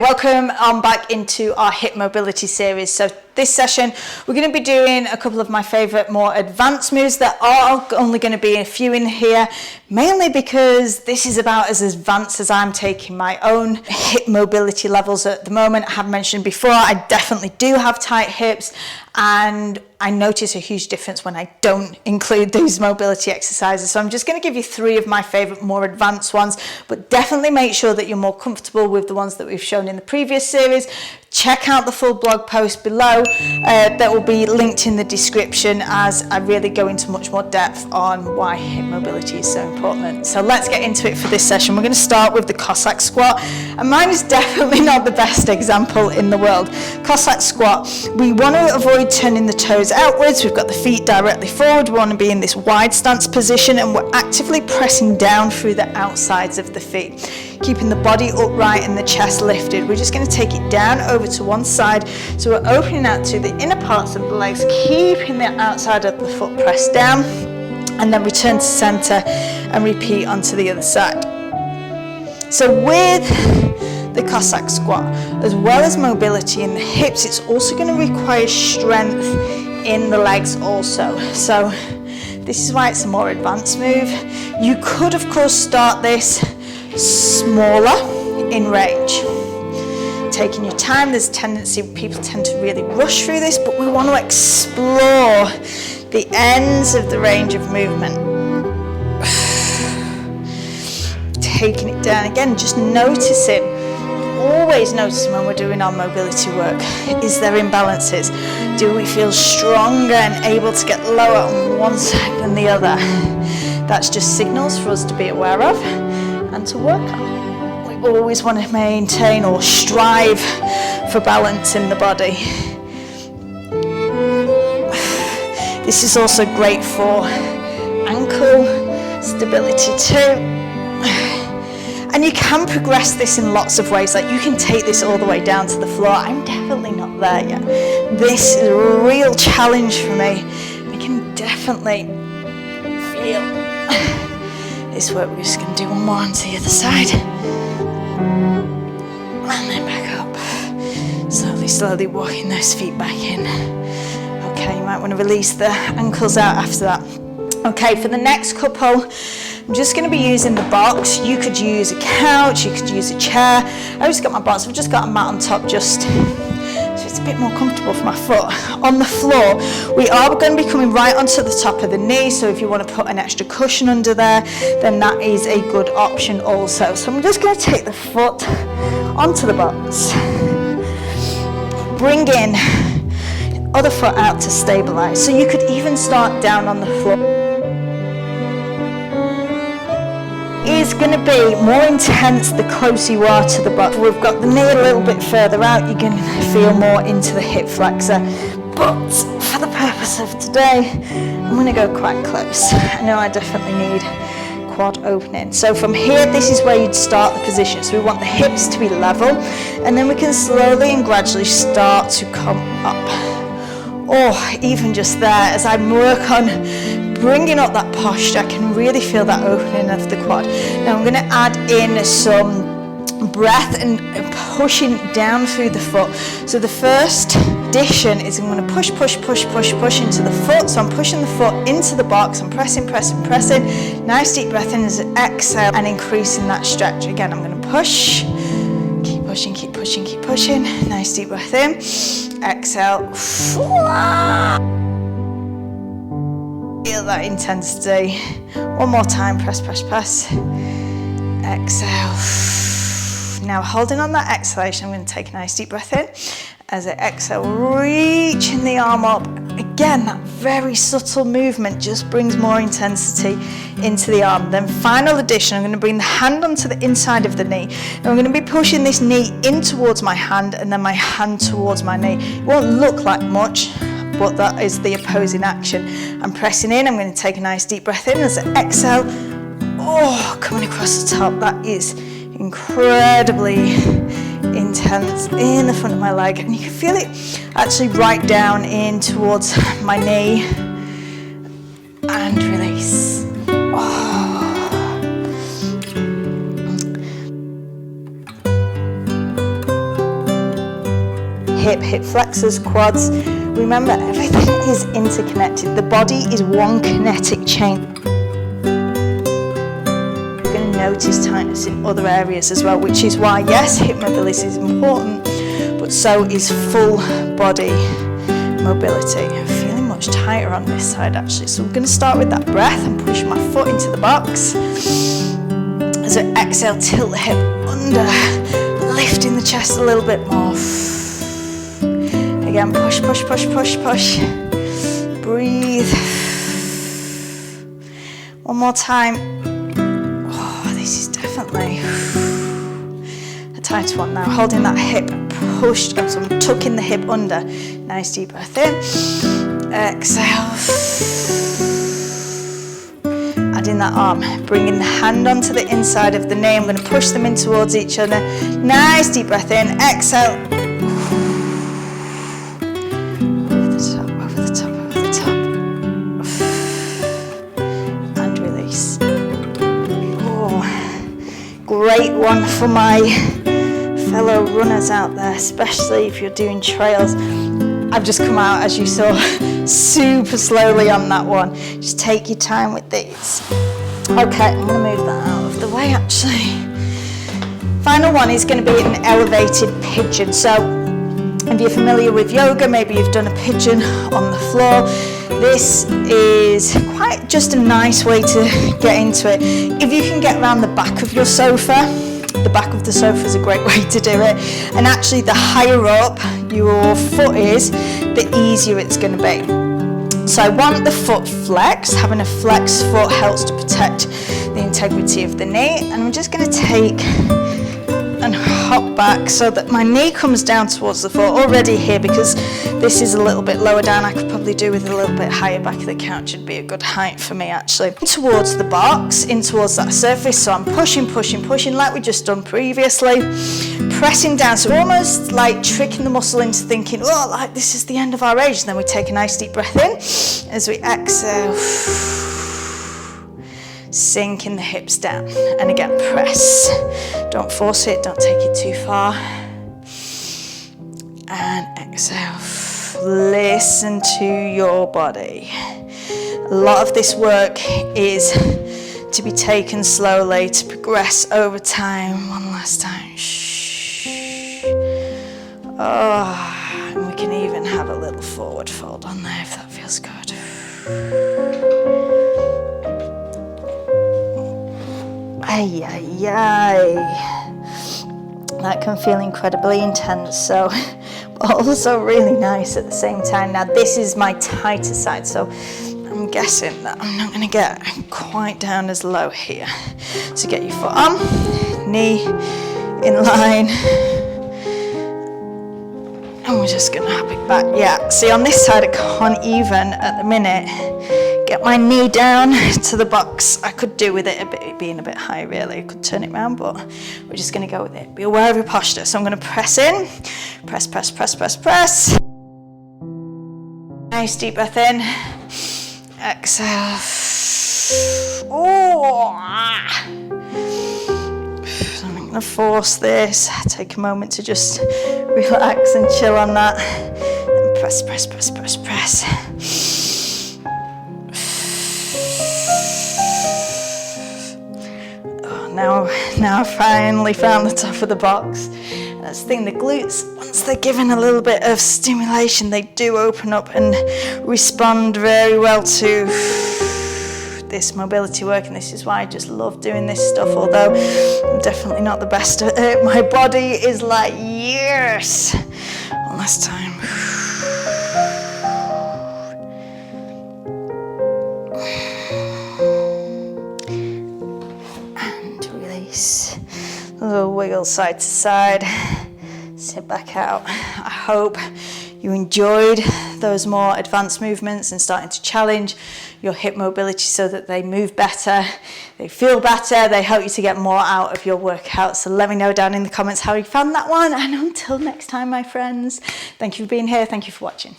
Welcome on back into our hip mobility series. So this session we're going to be doing a couple of my favorite more advanced moves. There are only going to be a few in here, mainly because this is about as advanced as I'm taking my own hip mobility levels at the moment. I have mentioned before, I definitely do have tight hips, and I notice a huge difference when I don't include these mobility exercises. So I'm just going to give you three of my favorite more advanced ones, but definitely make sure that you're more comfortable with the ones that we've shown in the previous series. Check out the full blog post below that will be linked in the description, as I really go into much more depth on why hip mobility is so important. So let's get into it for this session. We're going to start with the Cossack Squat, and mine is definitely not the best example in the world. Cossack Squat, we want to avoid turning the toes outwards. We've got the feet directly forward. We want to be in this wide stance position, and we're actively pressing down through the outsides of the feet, keeping the body upright and the chest lifted. We're just going to take it down over to one side, so we're opening out to the inner parts of the legs, keeping the outside of the foot pressed down, and then return to center and repeat onto the other side. So with the Cossack Squat, as well as mobility in the hips, it's also going to require strength in the legs also. So this is why it's a more advanced move. You could of course start this smaller in range, taking your time. There's a tendency, people tend to really rush through this, but we want to explore the ends of the range of movement. Taking it down again, just noticing, always noticing when we're doing our mobility work, is there imbalances? Do we feel stronger and able to get lower on one side than the other? That's just signals for us to be aware of and to work on. We always want to maintain or strive for balance in the body. This is also great for ankle stability too. And you can progress this in lots of ways. Like, you can take this all the way down to the floor. I'm definitely not there yet. This is a real challenge for me. I can definitely feel this work. We're just going to do one more onto the other side. And then back up. Slowly walking those feet back in. Okay, you might want to release the ankles out after that. Okay, for the next couple, I'm just going to be using the box. You could use a couch, you could use a chair. I just got my box, I've just got a mat on top, just so it's a bit more comfortable for my foot. On the floor, we are going to be coming right onto the top of the knee, so if you want to put an extra cushion under there, then that is a good option also. So I'm just going to take the foot onto the box, bring in other foot out to stabilize. So you could even start down on the floor. Is going to be more intense the closer you are to the box. We've got the knee a little bit further out, you're going to feel more into the hip flexor, but for the purpose of today, I'm going to go quite close. I know I definitely need quad opening. So from here, this is where you'd start the position. So we want the hips to be level, and then we can slowly and gradually start to come up. Or even just there, as I work on bringing up that posture, I can really feel that opening of the quad. Now I'm going to add in some breath and pushing down through the foot. So the first addition is I'm going to push into the foot. So I'm pushing the foot into the box. I'm pressing. Nice deep breath in as I exhale and increasing that stretch. Again, I'm going to push. Keep pushing. Nice deep breath in. Exhale. Feel that intensity. One more time, press. Exhale. Now holding on that exhalation, I'm going to take a nice deep breath in. As I exhale, reaching the arm up. Again, that very subtle movement just brings more intensity into the arm. Then final addition, I'm going to bring the hand onto the inside of the knee. Now I'm going to be pushing this knee in towards my hand, and then my hand towards my knee. It won't look like much, but that is the opposing action. I'm pressing in. I'm going to take a nice deep breath in as I exhale. Oh, coming across the top. That is incredibly intense in the front of my leg, and you can feel it actually right down in towards my knee, and release. hip flexors, quads. Remember, everything is interconnected. The body is one kinetic chain. You're going to notice tightness in other areas as well, which is why, yes, hip mobility is important, but so is full body mobility. I'm feeling much tighter on this side actually, so we're going to start with that breath and push my foot into the box. As I exhale, tilt the hip under, lifting the chest a little bit more. Again, push, push, push, push, push. Breathe. One more time. Oh, this is definitely a tight one now. Holding that hip pushed up, so I'm tucking the hip under. Nice deep breath in. Exhale. Adding that arm, bringing the hand onto the inside of the knee. I'm going to push them in towards each other. Nice deep breath in. Exhale. Over the top, over the top, over the top. And release. Oh, great one for my fellow runners out there, especially if you're doing trails. I've just come out, as you saw, super slowly on that one. Just take your time with these. Okay, I'm going to move that out of the way actually. Final one is going to be an elevated pigeon. So if you're familiar with yoga, maybe you've done a pigeon on the floor. This is quite just a nice way to get into it. If you can get around the back of your sofa, the back of the sofa is a great way to do it, and actually the higher up your foot is, the easier it's going to be. So I want the foot flexed. Having a flexed foot helps to protect the integrity of the knee, and I'm just going to take and hop back so that my knee comes down towards the foot. Already here, because this is a little bit lower down, I could probably do with a little bit higher back of the couch. Would be a good height for me actually. Towards the box, in towards that surface, so I'm pushing, pushing, pushing like we just done previously. Pressing down, so almost like tricking the muscle into thinking, oh, like this is the end of our age. And then we take a nice deep breath in as we exhale. Sinking the hips down, and again press. Don't force it, don't take it too far. And exhale. Listen to your body. A lot of this work is to be taken slowly, to progress over time. One last time. Shh. Oh, and we can even have a little forward fold on there if that feels good. Ay, ay, ay. That can feel incredibly intense, so, but also really nice at the same time. Now this is my tighter side, so I'm guessing that I'm not going to get quite down as low here. So get your foot on, knee in line, and we're just going to hop it back. Yeah, see on this side I can't even at the minute get my knee down to the box. I could do with it being a bit high really. I could turn it around, but we're just going to go with it. Be aware of your posture. So I'm going to press in, press, press, press, press, press. Nice deep breath in. Exhale. Oh. So I'm going to force this. Take a moment to just relax and chill on that. And press, press, press, press, press. Now I finally found the top of the box. That's the thing, the glutes, once they're given a little bit of stimulation, they do open up and respond very well to this mobility work, and this is why I just love doing this stuff, although I'm definitely not the best at it. My body is like, yes! One last time. A little wiggle side to side, sit back out. I hope you enjoyed those more advanced movements and starting to challenge your hip mobility so that they move better, they feel better, they help you to get more out of your workout. So let me know down in the comments how you found that one, and until next time, my friends, thank you for being here, thank you for watching.